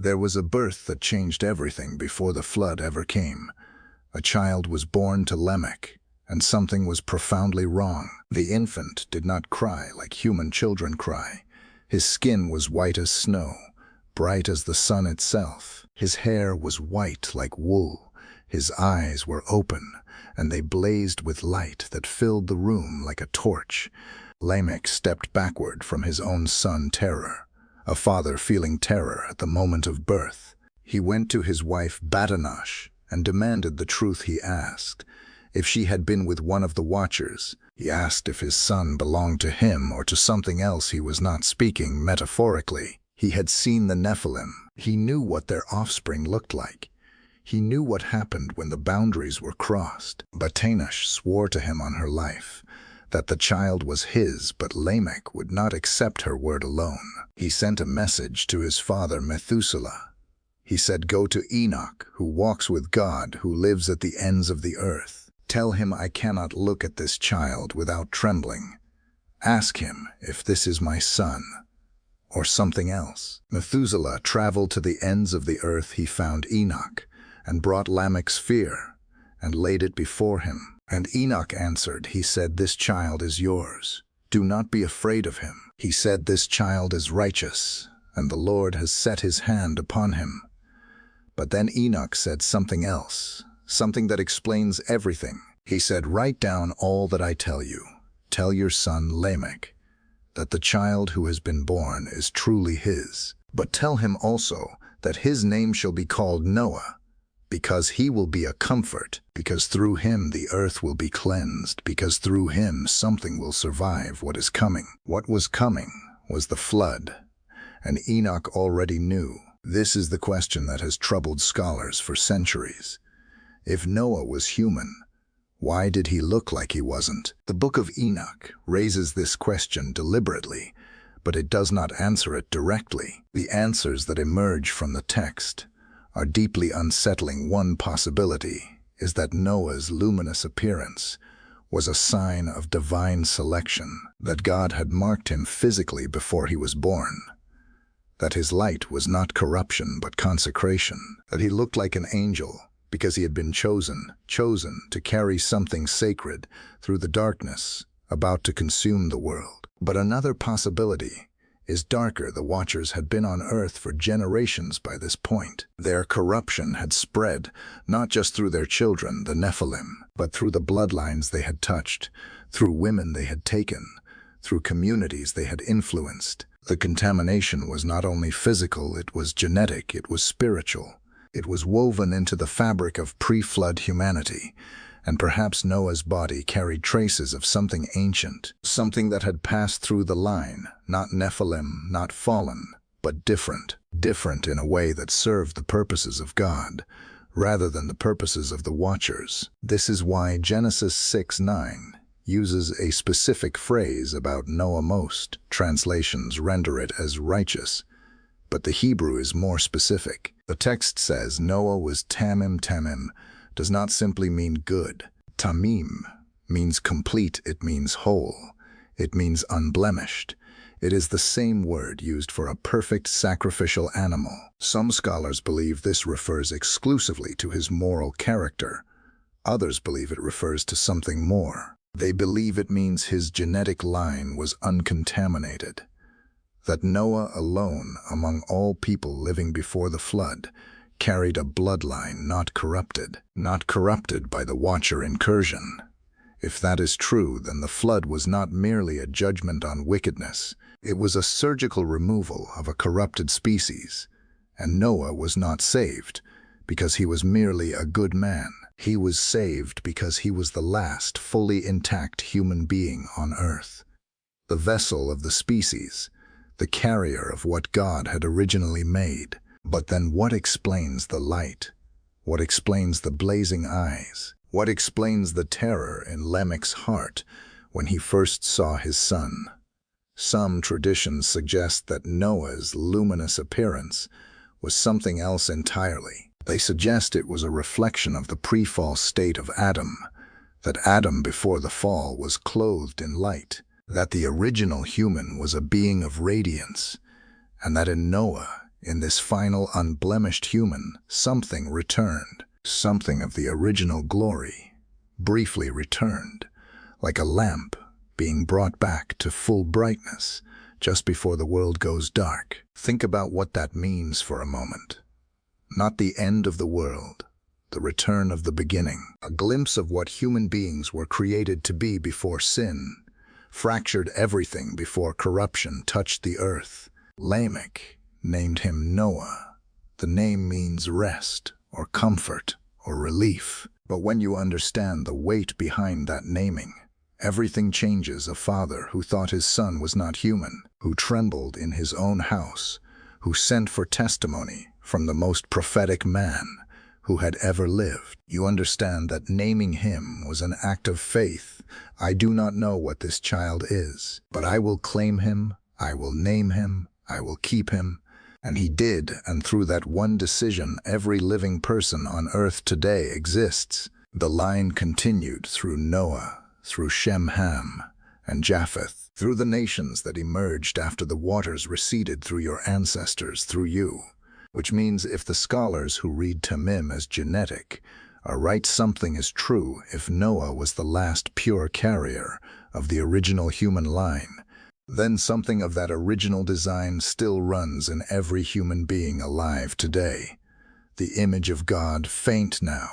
There was a birth that changed everything before the flood ever came. A child was born to Lamech, and something was profoundly wrong. The infant did not cry like human children cry. His skin was white as snow, bright as the sun itself. His hair was white like wool. His eyes were open, and they blazed with light that filled the room like a torch. Lamech stepped backward from his own son Terror, a father feeling terror at the moment of birth. He went to his wife Badanash and demanded the truth. He asked if she had been with one of the watchers. He asked if his son belonged to him or to something else. He was not speaking metaphorically. He had seen the Nephilim. He knew what their offspring looked like. He knew what happened when the boundaries were crossed. Badanash swore to him on her life that the child was his, but Lamech would not accept her word alone. He sent a message to his father Methuselah. He said, "Go to Enoch, who walks with God, who lives at the ends of the earth. Tell him I cannot look at this child without trembling. Ask him if this is my son or something else." Methuselah traveled to the ends of the earth. He found Enoch and brought Lamech's fear and laid it before him. And Enoch answered, he said, "This child is yours. Do not be afraid of him." He said, "This child is righteous, and the Lord has set his hand upon him." But then Enoch said something else, something that explains everything. He said, "Write down all that I tell you. Tell your son Lamech that the child who has been born is truly his. But tell him also that his name shall be called Noah, because he will be a comfort, because through him the earth will be cleansed, because through him something will survive what is coming." What was coming was the flood, and Enoch already knew. This is the question that has troubled scholars for centuries. If Noah was human, why did he look like he wasn't? The Book of Enoch raises this question deliberately, but it does not answer it directly. The answers that emerge from the text are deeply unsettling. One possibility is that Noah's luminous appearance was a sign of divine selection, that God had marked him physically before he was born, that his light was not corruption but consecration, that he looked like an angel because he had been chosen to carry something sacred through the darkness about to consume the world. But another possibility is darker. The Watchers had been on earth for generations by this point. Their corruption had spread not just through their children, the Nephilim, but through the bloodlines they had touched, through women they had taken, through communities they had influenced. The contamination was not only physical, it was genetic, it was spiritual. It was woven into the fabric of pre-flood humanity, and perhaps Noah's body carried traces of something ancient, something that had passed through the line, not Nephilim, not fallen, but different in a way that served the purposes of God, rather than the purposes of the Watchers. This is why Genesis 6:9 uses a specific phrase about Noah. Most translations render it as righteous, but the Hebrew is more specific. The text says Noah was Tamim. Tamim does not simply mean good. Tamim means complete, it means whole, it means unblemished. It is the same word used for a perfect sacrificial animal. Some scholars believe this refers exclusively to his moral character. Others believe it refers to something more. They believe it means his genetic line was uncontaminated, that Noah alone, among all people living before the flood, carried a bloodline not corrupted by the Watcher incursion. If that is true, then the flood was not merely a judgment on wickedness. It was a surgical removal of a corrupted species, and Noah was not saved because he was merely a good man. He was saved because he was the last fully intact human being on earth, the vessel of the species, the carrier of what God had originally made. But then what explains the light? What explains the blazing eyes? What explains the terror in Lamech's heart when he first saw his son? Some traditions suggest that Noah's luminous appearance was something else entirely. They suggest it was a reflection of the pre-fall state of Adam, that Adam before the fall was clothed in light, that the original human was a being of radiance, and that in Noah In this final unblemished human, something returned. Something of the original glory, briefly returned, like a lamp being brought back to full brightness just before the world goes dark. Think about what that means for a moment. Not the end of the world, the return of the beginning. A glimpse of what human beings were created to be before sin fractured everything before corruption touched the earth. Lamech named him Noah. The name means rest, or comfort, or relief. But when you understand the weight behind that naming, everything changes. A father who thought his son was not human, who trembled in his own house, who sent for testimony from the most prophetic man who had ever lived. You understand that naming him was an act of faith. I do not know what this child is, but I will claim him, I will name him, I will keep him. And he did, and through that one decision, every living person on earth today exists. The line continued through Noah, through Shem, Ham, and Japheth, through the nations that emerged after the waters receded, through your ancestors, through you. Which means if the scholars who read Tamim as genetic are right, something is true. If Noah was the last pure carrier of the original human line, then something of that original design still runs in every human being alive today. The image of God, faint now,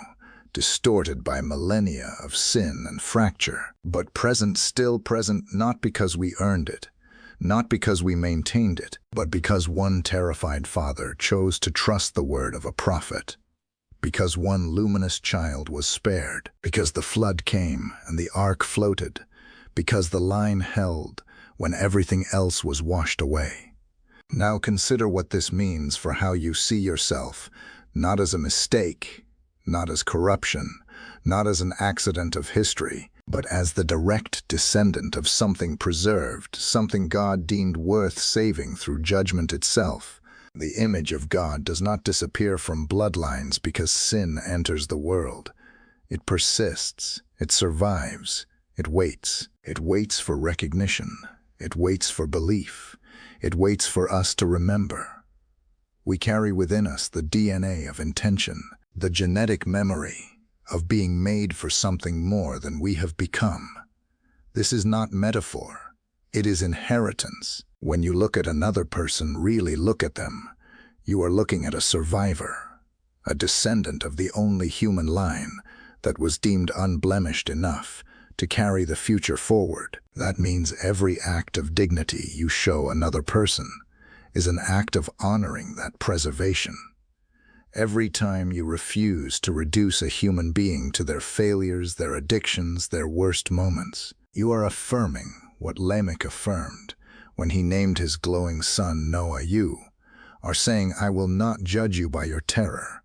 distorted by millennia of sin and fracture, but present, still present, not because we earned it, not because we maintained it, but because one terrified father chose to trust the word of a prophet, because one luminous child was spared, because the flood came and the ark floated, because the line held when everything else was washed away. Now consider what this means for how you see yourself, not as a mistake, not as corruption, not as an accident of history, but as the direct descendant of something preserved, something God deemed worth saving through judgment itself. The image of God does not disappear from bloodlines because sin enters the world. It persists, it survives, it waits. It waits for recognition. It waits for belief. It waits for us to remember. We carry within us the DNA of intention, the genetic memory of being made for something more than we have become. This is not metaphor. It is inheritance. When you look at another person, really look at them, you are looking at a survivor, a descendant of the only human line that was deemed unblemished enough to carry the future forward. That means every act of dignity you show another person is an act of honoring that preservation. Every time you refuse to reduce a human being to their failures, their addictions, their worst moments, you are affirming what Lamech affirmed when he named his glowing son Noah. You are saying, I will not judge you by your terror.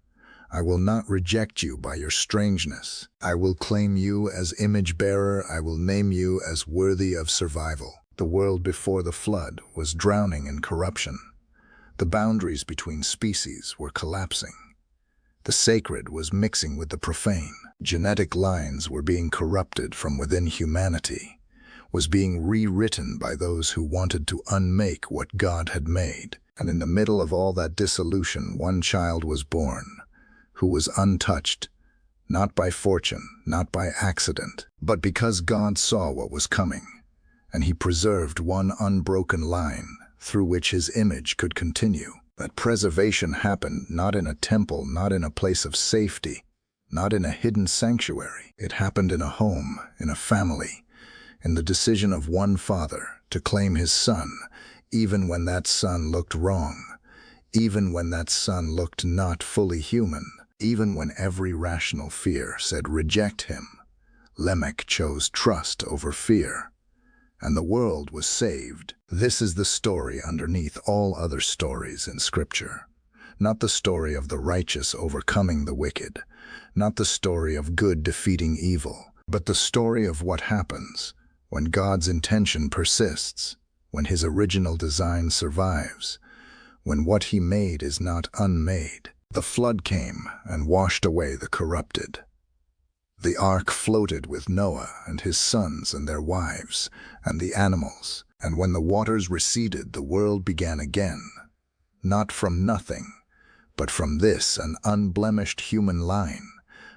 I will not reject you by your strangeness. I will claim you as image-bearer. I will name you as worthy of survival. The world before the flood was drowning in corruption. The boundaries between species were collapsing. The sacred was mixing with the profane. Genetic lines were being corrupted from within humanity, was being rewritten by those who wanted to unmake what God had made. And in the middle of all that dissolution, one child was born, who was untouched, not by fortune, not by accident, but because God saw what was coming, and he preserved one unbroken line through which his image could continue. That preservation happened not in a temple, not in a place of safety, not in a hidden sanctuary. It happened in a home, in a family, in the decision of one father to claim his son, even when that son looked wrong, even when that son looked not fully human, even when every rational fear said reject him. Lamech chose trust over fear, and the world was saved. This is the story underneath all other stories in Scripture. Not the story of the righteous overcoming the wicked, not the story of good defeating evil, but the story of what happens when God's intention persists, when his original design survives, when what he made is not unmade. The flood came and washed away the corrupted. The ark floated with Noah and his sons and their wives and the animals, and when the waters receded, the world began again. not from nothing, but from this, an unblemished human line,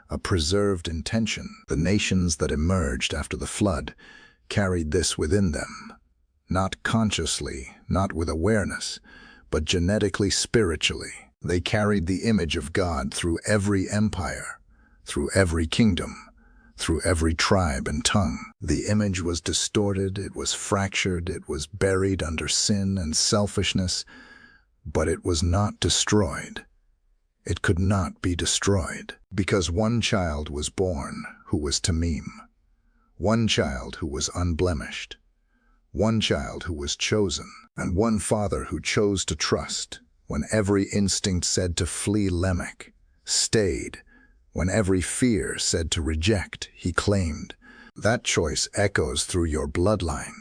a preserved intention. The nations that emerged after the flood carried this within them, not consciously, not with awareness, but genetically, spiritually. They carried the image of God through every empire, through every kingdom, through every tribe and tongue. The image was distorted, it was fractured, it was buried under sin and selfishness, but it was not destroyed. It could not be destroyed, because one child was born who was Tamim, one child who was unblemished, one child who was chosen, and one father who chose to trust when every instinct said to flee. Lamech stayed when every fear said to reject. He claimed. That choice echoes through your bloodline.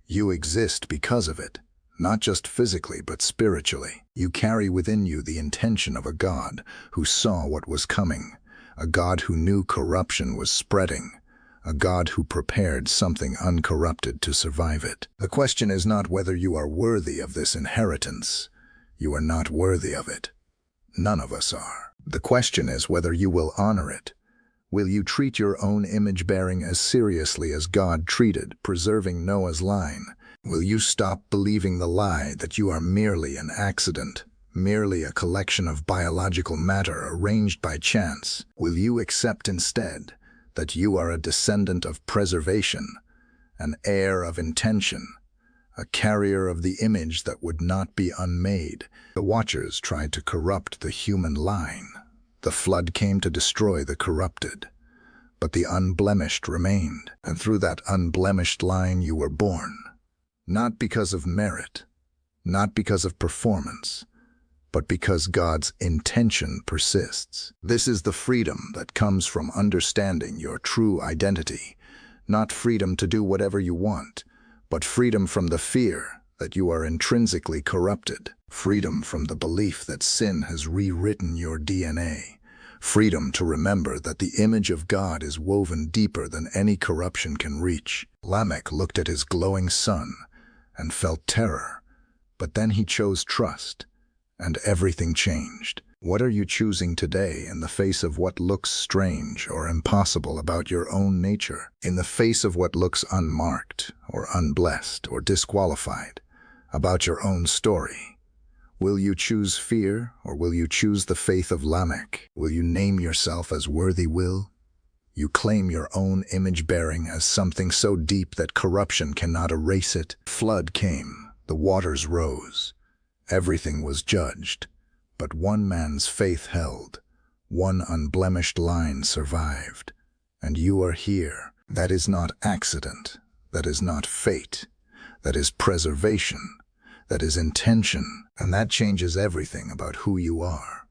You exist because of it, not just physically but spiritually. You carry within you the intention of a God who saw what was coming, a God who knew corruption was spreading, a God who prepared something uncorrupted to survive it. The question is not whether you are worthy of this inheritance. You are not worthy of it. None of us are. The question is whether you will honor it. Will you treat your own image-bearing as seriously as God treated preserving Noah's line? Will you stop believing the lie that you are merely an accident, merely a collection of biological matter arranged by chance? Will you accept instead that you are a descendant of preservation, an heir of intention, a carrier of the image that would not be unmade? The Watchers tried to corrupt the human line. The flood came to destroy the corrupted, but the unblemished remained, and through that unblemished line you were born. Not because of merit, not because of performance, but because God's intention persists. This is the freedom that comes from understanding your true identity, not freedom to do whatever you want, but freedom from the fear that you are intrinsically corrupted, freedom from the belief that sin has rewritten your DNA, freedom to remember that the image of God is woven deeper than any corruption can reach. Lamech looked at his glowing son and felt terror, but then he chose trust, and everything changed. What are you choosing today in the face of what looks strange or impossible about your own nature? In the face of what looks unmarked or unblessed or disqualified about your own story? Will you choose fear, or will you choose the faith of Lamech? Will you name yourself as worthy? Will you claim your own image-bearing as something so deep that corruption cannot erase it? Flood came, the waters rose, everything was judged, but one man's faith held, one unblemished line survived, and you are here. That is not accident, that is not fate, that is preservation, that is intention, and that changes everything about who you are.